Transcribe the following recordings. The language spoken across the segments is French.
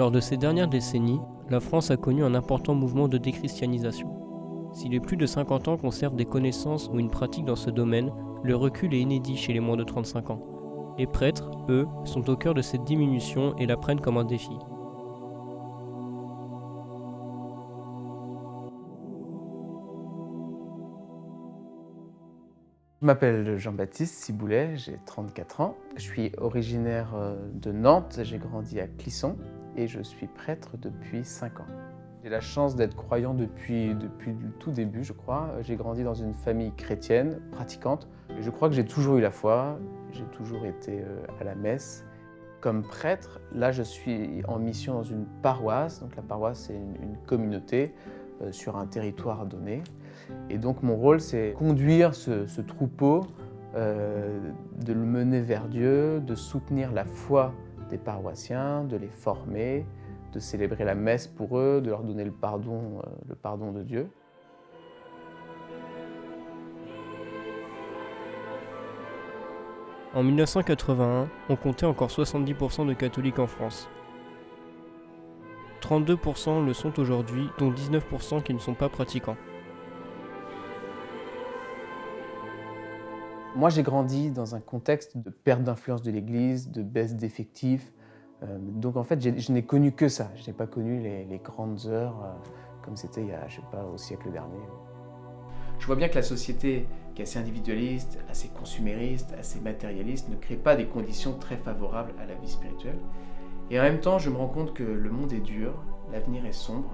Lors de ces dernières décennies, la France a connu un important mouvement de déchristianisation. Si les plus de 50 ans conservent des connaissances ou une pratique dans ce domaine, le recul est inédit chez les moins de 35 ans. Les prêtres, eux, sont au cœur de cette diminution et la prennent comme un défi. Je m'appelle Jean-Baptiste Ciboulet, j'ai 34 ans. Je suis originaire de Nantes, j'ai grandi à Clisson et je suis prêtre depuis 5 ans. J'ai la chance d'être croyant depuis le tout début, je crois. J'ai grandi dans une famille chrétienne, pratiquante. Et je crois que j'ai toujours eu la foi, j'ai toujours été à la messe. Comme prêtre, là je suis en mission dans une paroisse. Donc la paroisse c'est une communauté sur un territoire donné. Et donc mon rôle c'est conduire ce troupeau, de le mener vers Dieu, de soutenir la foi des paroissiens, de les former, de célébrer la messe pour eux, de leur donner le pardon de Dieu. En 1981, on comptait encore 70% de catholiques en France. 32% le sont aujourd'hui, dont 19% qui ne sont pas pratiquants. Moi, j'ai grandi dans un contexte de perte d'influence de l'Église, de baisse d'effectifs. Donc en fait, je n'ai connu que ça. Je n'ai pas connu les grandes heures comme c'était il y a, je sais pas, au siècle dernier. Je vois bien que la société qui est assez individualiste, assez consumériste, assez matérialiste ne crée pas des conditions très favorables à la vie spirituelle. Et en même temps, je me rends compte que le monde est dur, l'avenir est sombre,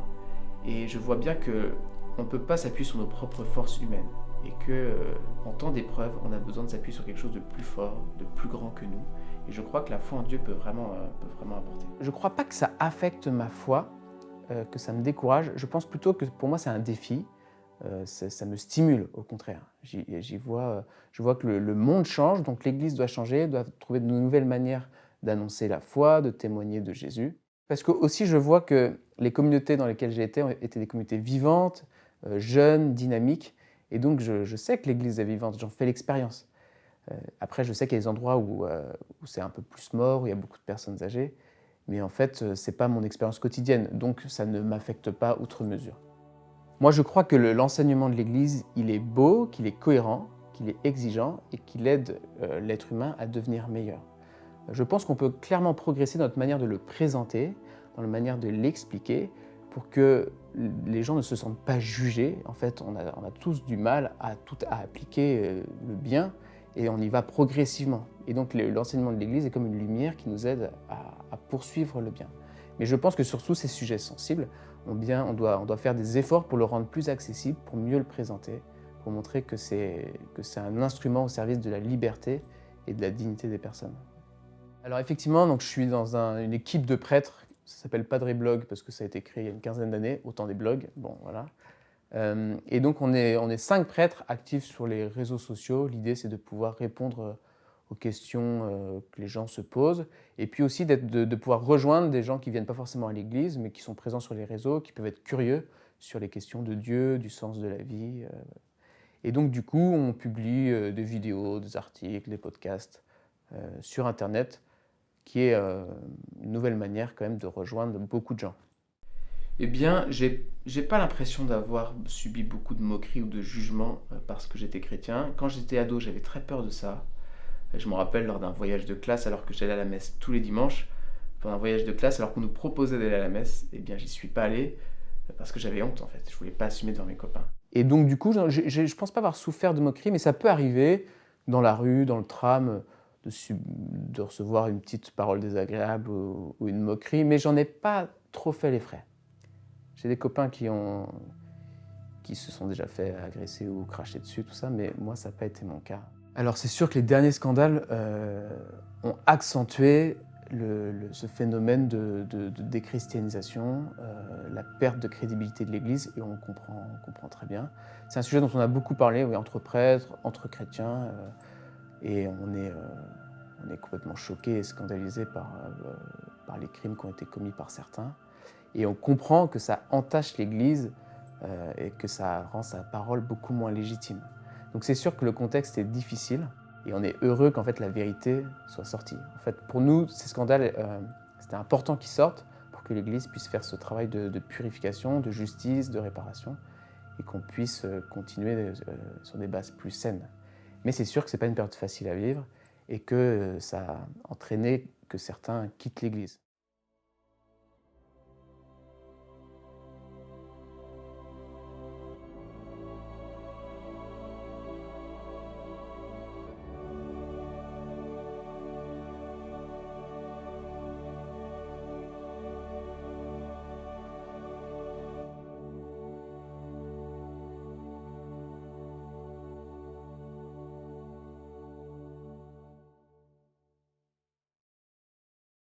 et je vois bien qu'on ne peut pas s'appuyer sur nos propres forces humaines. Et qu'en temps d'épreuve, on a besoin de s'appuyer sur quelque chose de plus fort, de plus grand que nous. Et je crois que la foi en Dieu peut vraiment apporter. Je ne crois pas que ça affecte ma foi, que ça me décourage. Je pense plutôt que pour moi c'est un défi. Ça me stimule au contraire. Je vois que le monde change, donc l'Église doit changer, doit trouver de nouvelles manières d'annoncer la foi, de témoigner de Jésus. Parce que aussi je vois que les communautés dans lesquelles j'ai été étaient des communautés vivantes, jeunes, dynamiques. Et donc je sais que l'Église est vivante, j'en fais l'expérience. Après je sais qu'il y a des endroits où c'est un peu plus mort, où il y a beaucoup de personnes âgées. Mais en fait, ce n'est pas mon expérience quotidienne, donc ça ne m'affecte pas outre mesure. Moi, je crois que l'enseignement de l'Église, il est beau, qu'il est cohérent, qu'il est exigeant et qu'il aide l'être humain à devenir meilleur. Je pense qu'on peut clairement progresser dans notre manière de le présenter, dans la manière de l'expliquer, pour que les gens ne se sentent pas jugés. En fait, on a tous du mal à appliquer le bien et on y va progressivement. Et donc, l'enseignement de l'Église est comme une lumière qui nous aide à poursuivre le bien. Mais je pense que sur tous ces sujets sensibles, on doit faire des efforts pour le rendre plus accessible, pour mieux le présenter, pour montrer que c'est un instrument au service de la liberté et de la dignité des personnes. Alors effectivement, donc je suis dans une équipe de prêtres, ça s'appelle Padre Blog parce que ça a été créé il y a une quinzaine d'années, autant des blogs, bon voilà. Et donc on est 5 prêtres actifs sur les réseaux sociaux. L'idée c'est de pouvoir répondre aux questions que les gens se posent, et puis aussi de pouvoir rejoindre des gens qui ne viennent pas forcément à l'église, mais qui sont présents sur les réseaux, qui peuvent être curieux sur les questions de Dieu, du sens de la vie. Et donc du coup, on publie des vidéos, des articles, des podcasts sur Internet, qui est une nouvelle manière quand même de rejoindre beaucoup de gens. Eh bien, j'ai pas l'impression d'avoir subi beaucoup de moqueries ou de jugements parce que j'étais chrétien. Quand j'étais ado, j'avais très peur de ça. Je me rappelle lors d'un voyage de classe, alors que j'allais à la messe tous les dimanches, pendant un voyage de classe, alors qu'on nous proposait d'aller à la messe, eh bien j'y suis pas allé parce que j'avais honte en fait, je voulais pas assumer devant mes copains. Et donc du coup, je pense pas avoir souffert de moqueries, mais ça peut arriver dans la rue, dans le tram, de recevoir une petite parole désagréable ou une moquerie, mais j'en ai pas trop fait les frais. J'ai des copains qui se sont déjà fait agresser ou cracher dessus, tout ça, mais moi ça n'a pas été mon cas. Alors c'est sûr que les derniers scandales ont accentué ce phénomène de déchristianisation, la perte de crédibilité de l'Église, et on comprend très bien. C'est un sujet dont on a beaucoup parlé, oui, entre prêtres, entre chrétiens, et on est complètement choqués et scandalisés par les crimes qui ont été commis par certains. Et on comprend que ça entache l'Église et que ça rend sa parole beaucoup moins légitime. Donc c'est sûr que le contexte est difficile et on est heureux qu'en fait la vérité soit sortie. En fait, pour nous, ces scandales, c'était important qu'ils sortent pour que l'Église puisse faire ce travail de purification, de justice, de réparation, et qu'on puisse continuer sur des bases plus saines. Mais c'est sûr que ce n'est pas une période facile à vivre, et que ça a entraîné que certains quittent l'Église.